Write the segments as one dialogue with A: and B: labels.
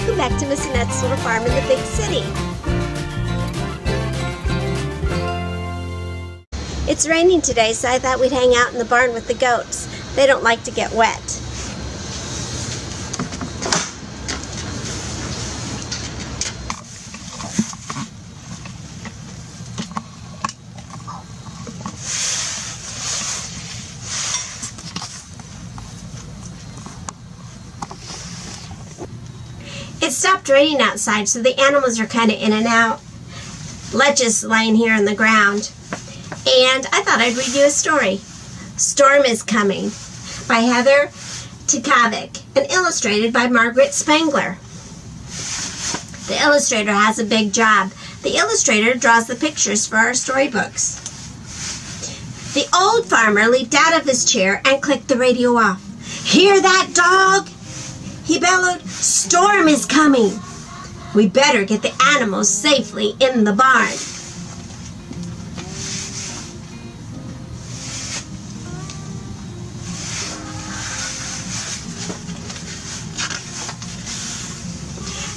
A: Welcome back to Miss Annette's Little Farm in the Big City. It's raining today, so I thought we'd hang out in the barn with the goats. They don't like to get wet. It stopped raining outside, so the animals are kind of in and out. Let's laying here on the ground. And I thought I'd read you a story. Storm is Coming by Heather Tkaczyk and illustrated by Margaret Spangler. The illustrator has a big job. The illustrator draws the pictures for our storybooks. The old farmer leaped out of his chair and clicked the radio off. "Hear that, dog?" he bellowed. "Storm is coming. We better get the animals safely in the barn."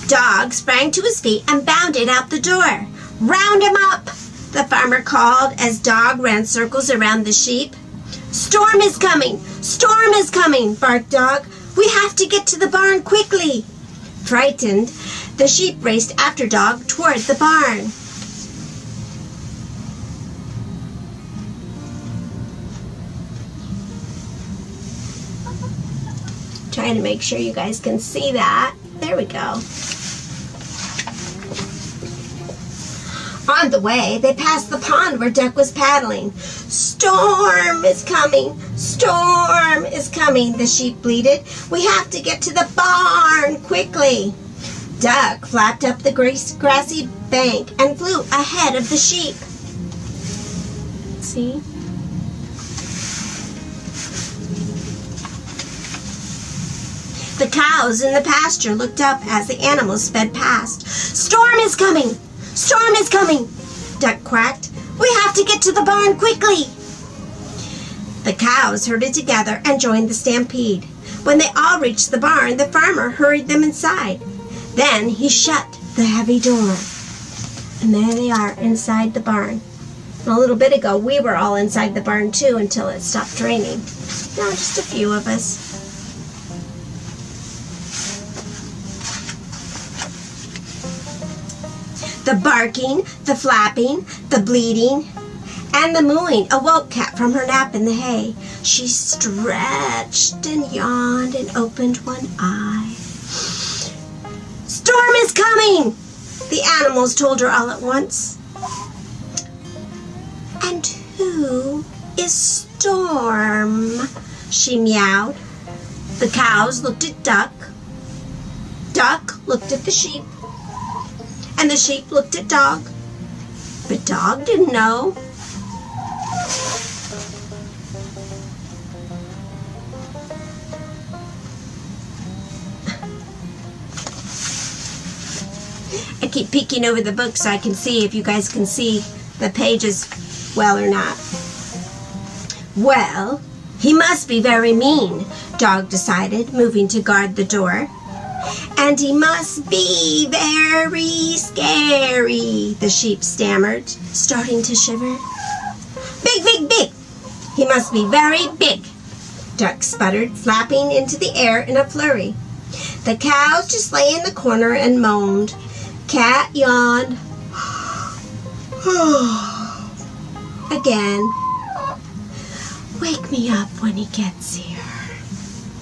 A: Dog sprang to his feet and bounded out the door. "Round him up," the farmer called as Dog ran circles around the sheep. "Storm is coming! Storm is coming!" barked Dog. "We have to get to the barn quickly." Frightened, the sheep raced after Dog toward the barn. Trying to make sure you guys can see that. There we go. On the way, they passed the pond where Duck was paddling. "Storm is coming! Storm is coming!" the sheep bleated. "We have to get to the barn quickly." Duck flapped up the grassy bank and flew ahead of the sheep. See? The cows in the pasture looked up as the animals sped past. "Storm is coming! Storm is coming!" Duck quacked. "We have to get to the barn quickly." The cows herded together and joined the stampede. When they all reached the barn, the farmer hurried them inside. Then he shut the heavy door. And there they are inside the barn. And a little bit ago, we were all inside the barn too until it stopped raining. Now just a few of us. The barking, the flapping, the bleating, and the mooing awoke Cat from her nap in the hay. She stretched and yawned and opened one eye. "Storm is coming!" the animals told her all at once. "And who is Storm?" she meowed. The cows looked at Duck. Duck looked at the sheep. And the sheep looked at Dog. But Dog didn't know. I keep peeking over the book so I can see if you guys can see the pages well or not. "Well, he must be very mean," Dog decided, moving to guard the door. "And he must be very scary," the sheep stammered, starting to shiver. "Big, big, big! He must be very big," Duck sputtered, flapping into the air in a flurry. The cows just lay in the corner and moaned. Cat yawned. Again. "Wake me up when he gets here,"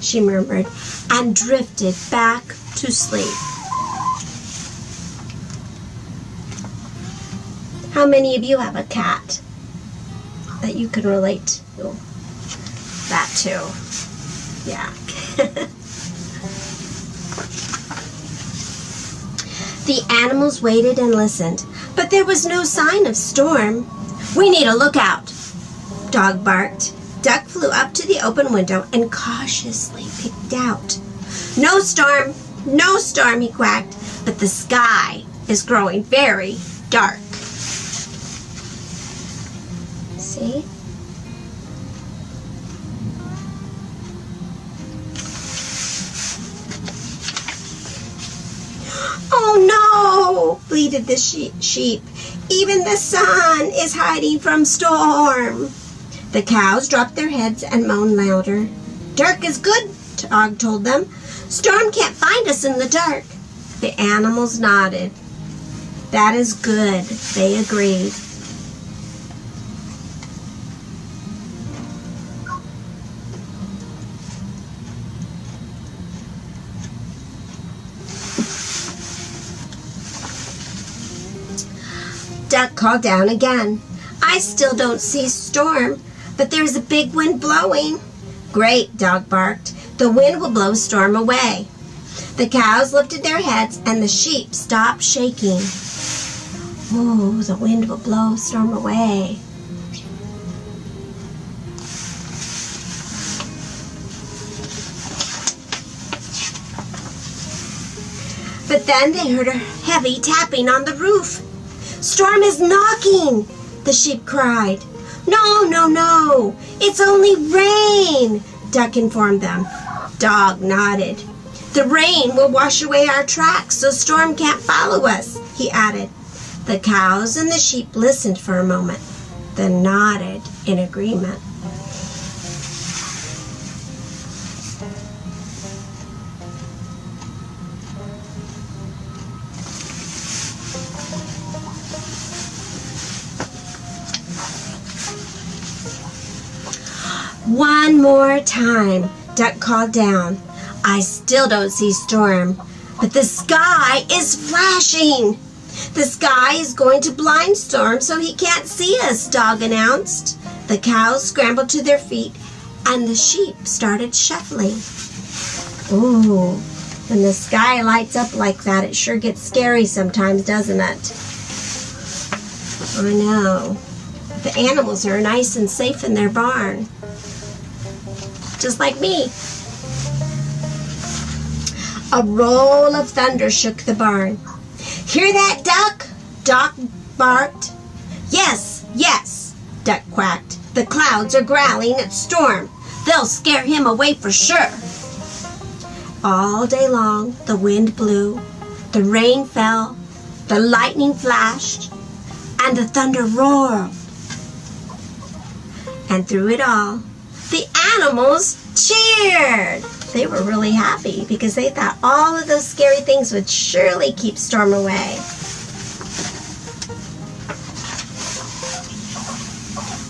A: she murmured, and drifted back to sleep. How many of you have a cat that you can relate to that to? Yeah. The animals waited and listened, but there was no sign of Storm. "We need a lookout," Dog barked. Duck flew up to the open window and cautiously peeked out. "No storm, no storm," he quacked, "but the sky is growing very dark." See? no, bleated the sheep. Even the sun is hiding from Storm. The cows dropped their heads and moaned louder. Dark is good, Dog told them. Storm can't find us in the dark. The animals nodded. That is good, they agreed. Duck called down again. I still don't see Storm, but there's a big wind blowing. Great, Dog barked. The wind will blow Storm away. The cows lifted their heads and the sheep stopped shaking. Oh, the wind will blow Storm away. But then they heard a heavy tapping on the roof. Storm is knocking, the sheep cried. No, no, no, it's only rain, Duck informed them. Dog nodded. The rain will wash away our tracks so Storm can't follow us, he added. The cows and the sheep listened for a moment, then nodded in agreement. One more time, Duck called down. I still don't see Storm, but the sky is flashing. The sky is going to blind Storm so he can't see us, Dog announced. The cows scrambled to their feet and the sheep started shuffling. Ooh, when the sky lights up like that, it sure gets scary sometimes, doesn't it? I know. The animals are nice and safe in their barn. Just like me. A roll of thunder shook the barn. Hear that, Duck? Duck barked. Yes, yes, Duck quacked. The clouds are growling at Storm. They'll scare him away for sure. All day long, the wind blew, the rain fell, the lightning flashed, and the thunder roared. And through it all, the animals cheered. They were really happy because they thought all of those scary things would surely keep Storm away.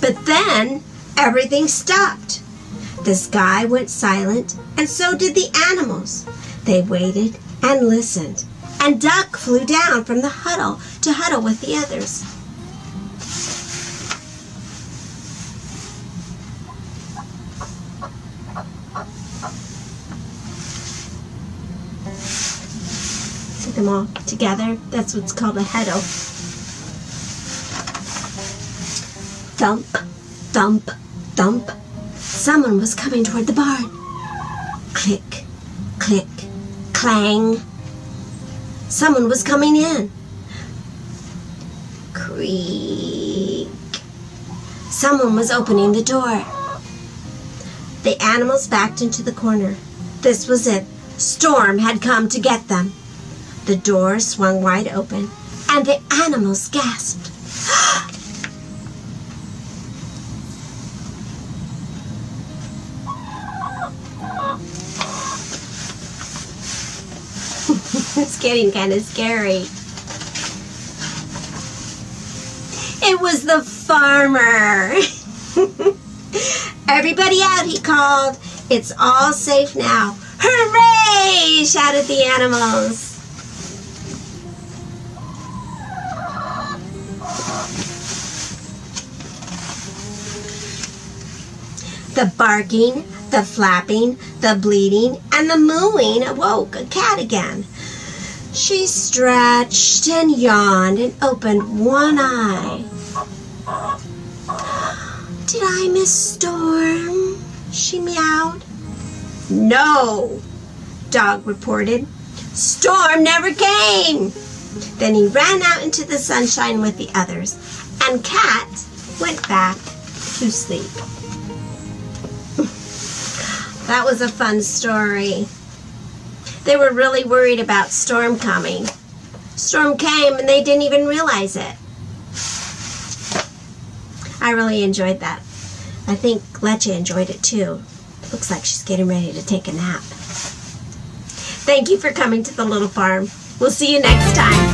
A: But then everything stopped. The sky went silent, and so did the animals. They waited and listened, and Duck flew down from the huddle to huddle with the others. Them all together. That's what's called a huddle. Thump, thump, thump. Someone was coming toward the barn. Click, click, clang. Someone was coming in. Creak. Someone was opening the door. The animals backed into the corner. This was it. Storm had come to get them. The door swung wide open, and the animals gasped. It's getting kind of scary. It was the farmer. Everybody out, he called. It's all safe now. Hooray! Shouted the animals. The barking, the flapping, the bleating, and the mooing awoke a cat again. She stretched and yawned and opened one eye. Did I miss Storm? She meowed. No, Dog reported. Storm never came. Then he ran out into the sunshine with the others, and Cat went back to sleep. That was a fun story. They were really worried about Storm coming. Storm came and they didn't even realize it. I really enjoyed that. I think Leche enjoyed it too. Looks like she's getting ready to take a nap. Thank you for coming to the little farm. We'll see you next time.